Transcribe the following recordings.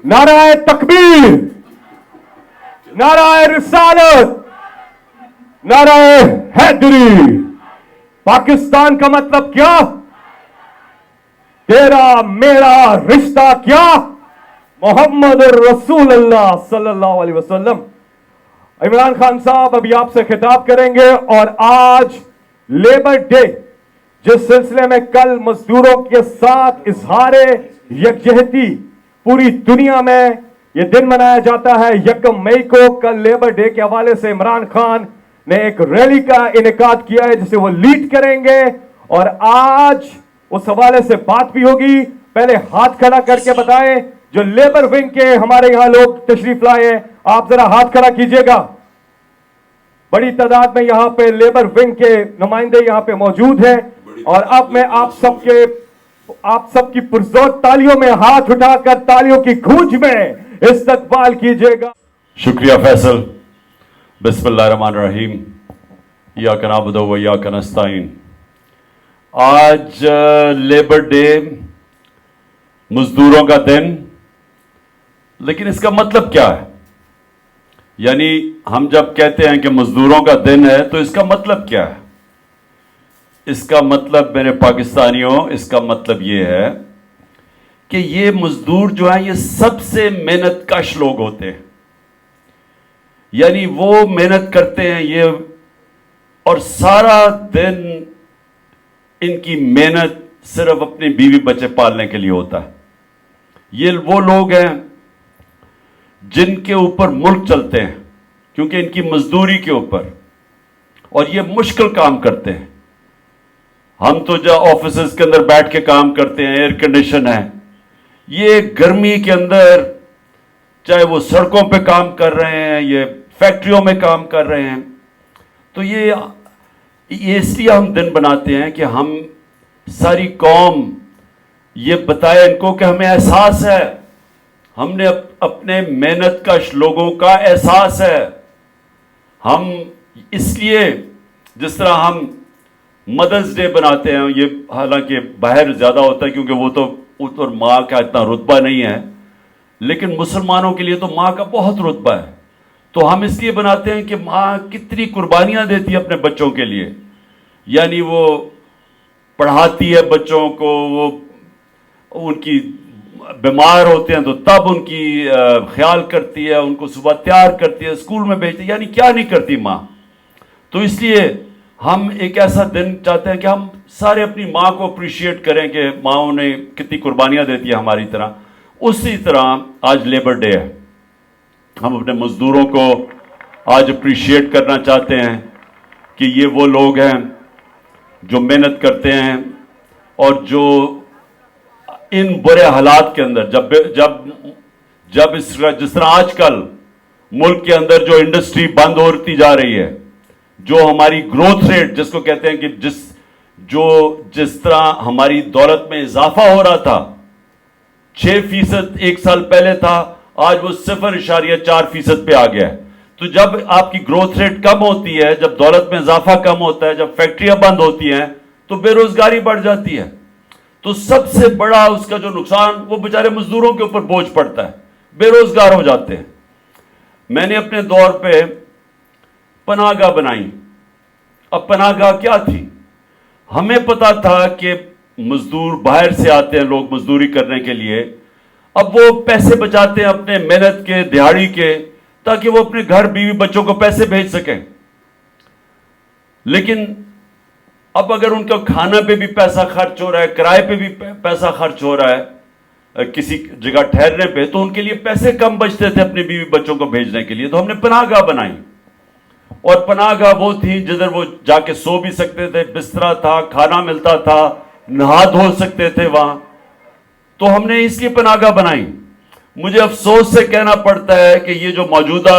नाराए तकबीर, नाराए रिसालत, नाराए हैदरी। पाकिस्तान का मतलब क्या? तेरा मेरा रिश्ता क्या? मोहम्मद रसूलुल्लाह सल्लल्लाहु अलैहि वसल्लम। इमरान खान साहब अभी आपसे खिताब करेंगे और आज लेबर डे, जिस सिलसिले में कल मजदूरों के साथ इजहारे यकजहती पूरी दुनिया में यह दिन मनाया जाता है 1 मई को, कल लेबर डे के हवाले से इमरान खान ने एक रैली का इनेकाद किया है जिसे वो लीड करेंगे और आज उस हवाले से बात भी होगी। पहले हाथ खड़ा करके बताएं जो लेबर विंग के हमारे यहां लोग तशरीफ लाए हैं, आप जरा हाथ खड़ा कीजिएगा। बड़ी तादाद में यहां पे लेबर विंग के नुमाइंदे यहां पे मौजूद हैं और अब मैं आप सबकी पुरजोर तालियों में हाथ उठाकर तालियों की गूंज में इस्तकबाल कीजिएगा। शुक्रिया फैसल। बिस्मिल्लाहिर्रहमानिर्रहीम। इय्याका नअबुदु व इय्याका नस्तईन। आज लेबर डे, मजदूरों का दिन, लेकिन इसका मतलब क्या है? यानी हम जब कहते हैं कि मजदूरों का दिन है तो इसका मतलब क्या है? इसका मतलब मेरे पाकिस्तानियों, इसका मतलब ये है कि ये मजदूर जो हैं ये सबसे मेहनत कश लोग होते हैं। यानी वो मेहनत करते हैं ये, और सारा दिन इनकी मेहनत सिर्फ अपनी बीवी बच्चे पालने के लिए होता है। ये वो लोग हैं जिनके ऊपर मुल्क चलते हैं क्योंकि इनकी मजदूरी के ऊपर, और ये मुश्किल काम करते हैं। हम तो जो ऑफिसेज के अंदर बैठ के काम करते हैं, एयर कंडीशन है, ये गर्मी के अंदर चाहे वो सड़कों पे काम कर रहे हैं, ये फैक्ट्रियों में काम कर रहे हैं, तो ये इसलिए हम दिन बनाते हैं कि हम सारी कौम ये बताए इनको कि हमें एहसास है, हमने अपने मेहनत कश लोगों का एहसास है। हम इसलिए जिस तरह हम मदर्स डे बनाते हैं, ये हालांकि बाहर ज़्यादा होता है क्योंकि वो तो माँ का इतना रुतबा नहीं है, लेकिन मुसलमानों के लिए तो माँ का बहुत रुतबा है। तो हम इसलिए बनाते हैं कि माँ कितनी कुर्बानियाँ देती है अपने बच्चों के लिए। यानी वो पढ़ाती है बच्चों को, वो उनकी बीमार होते हैं तो तब उनकी ख्याल करती है, उनको सुबह तैयार करती है, स्कूल में भेजती है, यानी क्या नहीं करती माँ। तो इसलिए हम एक ऐसा दिन चाहते हैं कि हम सारे अपनी माँ को अप्रिशिएट करें कि माँ ने कितनी कुर्बानियाँ देती है हमारी तरह। उसी तरह आज लेबर डे है, हम अपने मजदूरों को आज अप्रिशिएट करना चाहते हैं कि ये वो लोग हैं जो मेहनत करते हैं और जो इन बुरे हालात के अंदर जब जिस तरह आजकल मुल्क के अंदर जो इंडस्ट्री बंद होती जा रही है, जो हमारी ग्रोथ रेट जिसको कहते हैं कि जिस तरह हमारी दौलत में इजाफा हो रहा था, 6% एक साल पहले था, आज वो 0.4% पे आ गया है। तो जब आपकी ग्रोथ रेट कम होती है, जब दौलत में इजाफा कम होता है, जब फैक्ट्रियां बंद होती हैं तो बेरोजगारी बढ़ जाती है। तो सबसे बड़ा उसका जो नुकसान वो बेचारे मजदूरों के ऊपर बोझ पड़ता है, बेरोजगार हो जाते हैं। मैंने अपने दौर पे पनाहगाह बनाई। अब पनाहगाह क्या थी? हमें पता था कि मजदूर बाहर से आते हैं लोग मजदूरी करने के लिए, अब वो पैसे बचाते हैं अपने मेहनत के, दिहाड़ी के, ताकि वो अपने घर बीवी बच्चों को पैसे भेज सकें। लेकिन अब अगर उनका खाना पे भी पैसा खर्च हो रहा है, किराए पे भी पैसा खर्च हो रहा है, किसी जगह ठहरने पे, तो उनके लिए पैसे कम बचते थे अपनी बीवी बच्चों को भेजने के लिए। तो हमने पनाहगाह बनाई, और पनाहगाह वो थी जिधर वो जाके सो भी सकते थे, बिस्तरा था, खाना मिलता था, नहा धो सकते थे वहां। तो हमने इसलिए पनाहगाह बनाई। मुझे अफसोस से कहना पड़ता है कि ये जो मौजूदा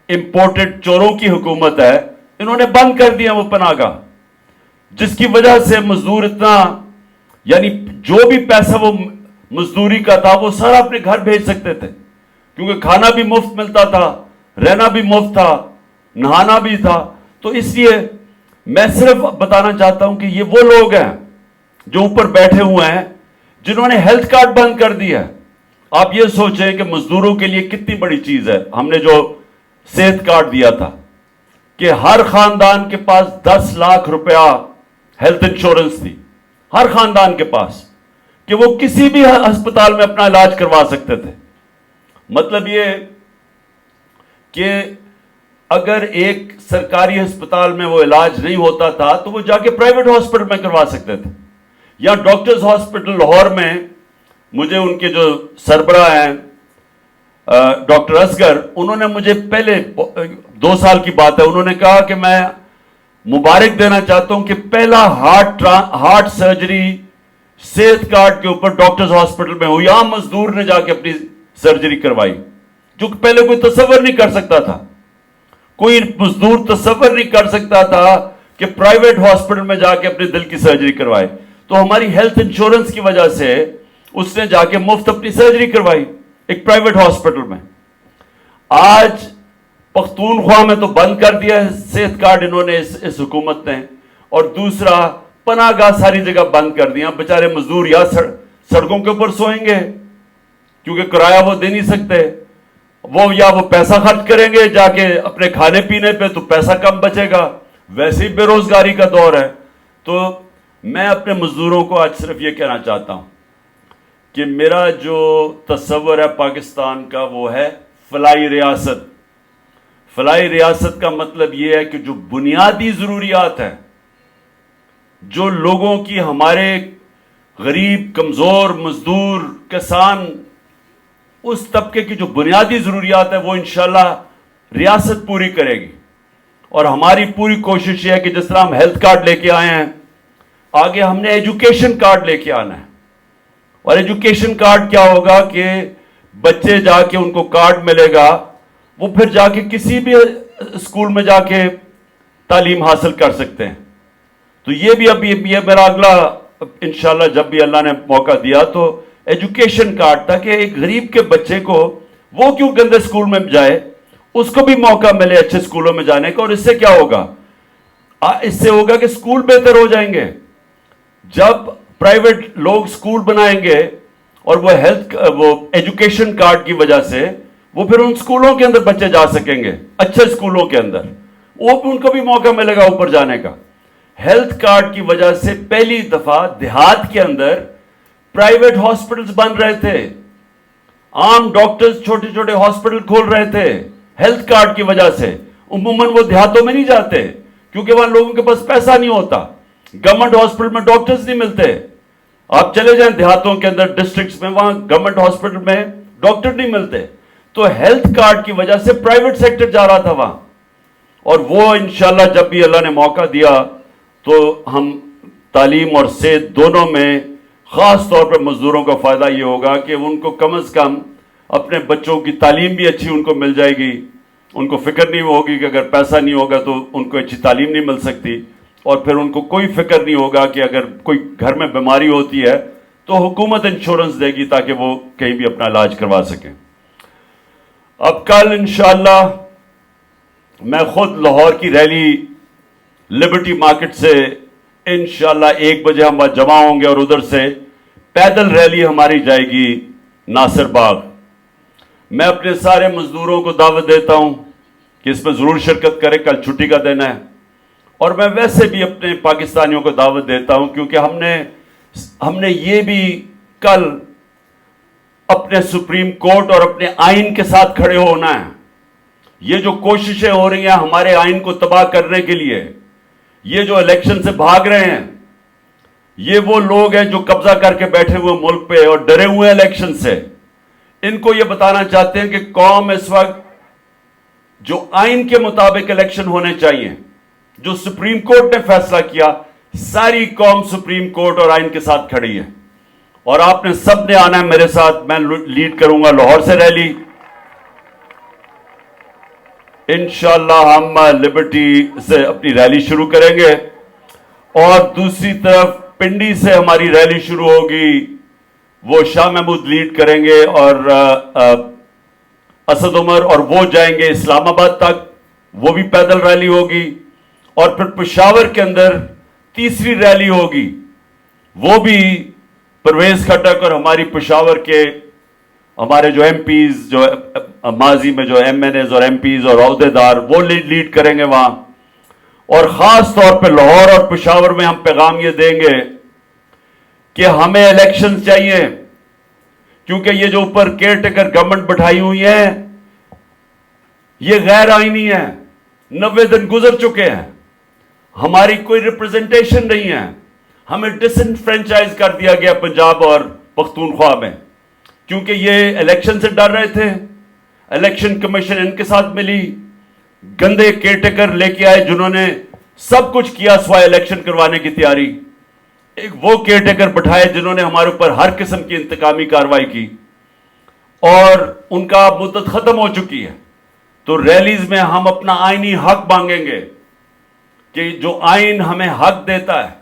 इंपोर्टेड चोरों की हुकूमत है, इन्होंने बंद कर दिया वो पनाहगाह, जिसकी वजह से मजदूर इतना, यानी जो भी पैसा वो मजदूरी का था वो सारा अपने घर भेज सकते थे, क्योंकि खाना भी मुफ्त मिलता था, रहना भी मुफ्त था, नहाना भी था। तो इसलिए मैं सिर्फ बताना चाहता हूं कि ये वो लोग हैं जो ऊपर बैठे हुए हैं जिन्होंने हेल्थ कार्ड बंद कर दिया है। آپ یہ سوچیں کہ مزدوروں کے لیے کتنی بڑی چیز ہے. ہم نے جو صحت کارڈ دیا تھا کہ ہر خاندان کے پاس 10 لاکھ روپیہ ہیلتھ انشورنس تھی, ہر خاندان کے پاس, کہ وہ کسی بھی ہسپتال میں اپنا علاج کروا سکتے تھے. مطلب یہ کہ اگر ایک سرکاری ہسپتال میں وہ علاج نہیں ہوتا تھا تو وہ جا کے پرائیویٹ ہاسپٹل میں کروا سکتے تھے. یا ڈاکٹرز ہاسپٹل لاہور میں مجھے ان کے جو سربراہ ہیں ڈاکٹر اصغر, انہوں نے مجھے پہلے 2 سال کی بات ہے, انہوں نے کہا کہ میں مبارک دینا چاہتا ہوں کہ پہلا ہارٹ سرجری صحت کارڈ کے اوپر ڈاکٹرز ہاسپٹل میں ہوئی. عام مزدور نے جا کے اپنی سرجری کروائی, جو کہ پہلے کوئی تصور نہیں کر سکتا تھا. کوئی مزدور تصور نہیں کر سکتا تھا کہ پرائیویٹ ہاسپٹل میں جا کے اپنے دل کی سرجری کروائے. تو ہماری ہیلتھ انشورنس کی وجہ سے اس نے جا کے مفت اپنی سرجری کروائی ایک پرائیویٹ ہاسپٹل میں. آج پختونخوا میں تو بند کر دیا ہے صحت کارڈ انہوں نے, اس حکومت نے, اور دوسرا پناہ گاہ ساری جگہ بند کر دیا. بیچارے مزدور یا سڑکوں کے اوپر سوئیں گے کیونکہ کرایہ وہ دے نہیں سکتے, یا وہ پیسہ خرچ کریں گے جا کے اپنے کھانے پینے پہ تو پیسہ کم بچے گا, ویسے ہی بے روزگاری کا دور ہے. تو میں اپنے مزدوروں کو آج صرف یہ کہنا چاہتا ہوں کہ میرا جو تصور ہے پاکستان کا وہ ہے فلاحی ریاست. فلاحی ریاست کا مطلب یہ ہے کہ جو بنیادی ضروریات ہیں, جو لوگوں کی, ہمارے غریب, کمزور, مزدور, کسان, اس طبقے کی جو بنیادی ضروریات ہے وہ انشاءاللہ ریاست پوری کرے گی. اور ہماری پوری کوشش یہ ہے کہ جس طرح ہم ہیلتھ کارڈ لے کے آئے ہیں, آگے ہم نے ایجوکیشن کارڈ لے کے آنا ہے. اور ایجوکیشن کارڈ کیا ہوگا کہ بچے جا کے ان کو کارڈ ملے گا, وہ پھر جا کے کسی بھی اسکول میں جا کے تعلیم حاصل کر سکتے ہیں. تو یہ بھی اب یہ میرا اگلا انشاءاللہ جب بھی اللہ نے موقع دیا تو ایجوکیشن کارڈ, تاکہ ایک غریب کے بچے کو, وہ کیوں گندے اسکول میں جائے, اس کو بھی موقع ملے اچھے اسکولوں میں جانے کا. اور اس سے کیا ہوگا, اس سے ہوگا کہ اسکول بہتر ہو جائیں گے. جب پرائیویٹ لوگ اسکول بنائیں گے اور وہ ایجوکیشن کارڈ کی وجہ سے وہ پھر ان اسکولوں کے اندر بچے جا سکیں گے, اچھے اسکولوں کے اندر, وہ ان کو بھی موقع ملے گا اوپر جانے کا. ہیلتھ کارڈ کی وجہ سے پہلی دفعہ دیہات کے اندر پرائیویٹ ہاسپٹلز بن رہے تھے, عام ڈاکٹرز چھوٹے چھوٹے ہاسپٹل کھول رہے تھے ہیلتھ کارڈ کی وجہ سے. عموماً وہ دیہاتوں میں نہیں جاتے کیونکہ وہاں لوگوں کے پاس پیسہ نہیں ہوتا, گورنمنٹ ہاسپٹل میں ڈاکٹرز نہیں ملتے. آپ چلے جائیں دیہاتوں کے اندر, ڈسٹرکٹس میں, وہاں گورنمنٹ ہاسپٹل میں ڈاکٹر نہیں ملتے. تو ہیلتھ کارڈ کی وجہ سے پرائیویٹ سیکٹر جا رہا تھا وہاں, اور وہ انشاءاللہ جب بھی اللہ نے موقع دیا تو ہم تعلیم اور صحت دونوں میں, خاص طور پر مزدوروں کا فائدہ یہ ہوگا کہ ان کو کم از کم اپنے بچوں کی تعلیم بھی اچھی ان کو مل جائے گی. ان کو فکر نہیں ہوگی کہ اگر پیسہ نہیں ہوگا تو ان کو اچھی تعلیم نہیں مل سکتی, اور پھر ان کو کوئی فکر نہیں ہوگا کہ اگر کوئی گھر میں بیماری ہوتی ہے تو حکومت انشورنس دے گی تاکہ وہ کہیں بھی اپنا علاج کروا سکیں. اب کل انشاءاللہ میں خود لاہور کی ریلی لبرٹی مارکیٹ سے انشاءاللہ 1 بجے ہم جمع ہوں گے, اور ادھر سے پیدل ریلی ہماری جائے گی ناصر باغ. میں اپنے سارے مزدوروں کو دعوت دیتا ہوں کہ اس میں ضرور شرکت کرے, کل چھٹی کا دن ہے. اور میں ویسے بھی اپنے پاکستانیوں کو دعوت دیتا ہوں کیونکہ ہم نے یہ بھی کل اپنے سپریم کورٹ اور اپنے آئین کے ساتھ کھڑے ہونا ہے. یہ جو کوششیں ہو رہی ہیں ہمارے آئین کو تباہ کرنے کے لیے, یہ جو الیکشن سے بھاگ رہے ہیں, یہ وہ لوگ ہیں جو قبضہ کر کے بیٹھے ہوئے ملک پہ اور ڈرے ہوئے الیکشن سے. ان کو یہ بتانا چاہتے ہیں کہ قوم اس وقت جو آئین کے مطابق الیکشن ہونے چاہیے, جو سپریم کورٹ نے فیصلہ کیا, ساری قوم سپریم کورٹ اور آئین کے ساتھ کھڑی ہے. اور آپ نے سب نے آنا ہے میرے ساتھ. میں لیڈ کروں گا لاہور سے ریلی. انشاءاللہ ہم لبرٹی سے اپنی ریلی شروع کریں گے, اور دوسری طرف پنڈی سے ہماری ریلی شروع ہوگی, وہ شاہ محمود لیڈ کریں گے, اور اسد عمر, اور وہ جائیں گے اسلام آباد تک, وہ بھی پیدل ریلی ہوگی. اور پھر پشاور کے اندر تیسری ریلی ہوگی, وہ بھی پرویز کھٹک اور ہماری پشاور کے हमारे जो एमपीज, जो माजी में जो एमएनएज और एमपीज और अहदेदार, वो लीड करेंगे वहां। और खास तौर पे लाहौर और पेशावर में हम पैगाम ये देंगे कि हमें इलेक्शन चाहिए, क्योंकि ये जो ऊपर केयर टेकर गवर्नमेंट बैठाई हुई है ये गैर आईनी है। 90 दिन गुजर चुके हैं, हमारी कोई रिप्रेजेंटेशन नहीं है, हमें डिसइनफ्रेंचाइज कर दिया गया पंजाब और पख्तूनख्वा में, क्योंकि ये इलेक्शन से डर रहे थे। इलेक्शन कमीशन इनके साथ मिली, गंदे केयरटेकर लेके आए जिन्होंने सब कुछ किया सिवाय इलेक्शन करवाने की तैयारी। एक वो केयरटेकर बैठाए जिन्होंने हमारे ऊपर हर किस्म की इंतकामी कार्रवाई की, और उनका मुद्दत खत्म हो चुकी है। तो रैलीज में हम अपना आईनी हक मांगेंगे कि जो आइन हमें हक देता है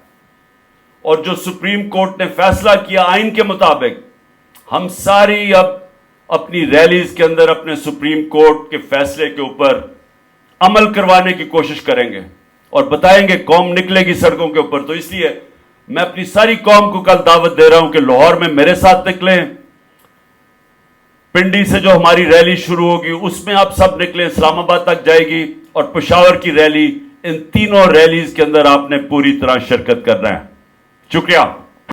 और जो सुप्रीम कोर्ट ने फैसला किया आइन के मुताबिक, हम सारी अब अपनी रैलीज के अंदर अपने सुप्रीम कोर्ट के फैसले के ऊपर अमल करवाने की कोशिश करेंगे और बताएंगे कौम निकलेगी सड़कों के ऊपर। तो इसलिए मैं अपनी सारी कौम को कल दावत दे रहा हूं कि लाहौर में मेरे साथ निकलें, पिंडी से जो हमारी रैली शुरू होगी उसमें आप सब निकलें, इस्लामाबाद तक जाएगी, और पेशावर की रैली, इन तीनों रैलीज के अंदर आपने पूरी तरह शिरकत करना है। शुक्रिया।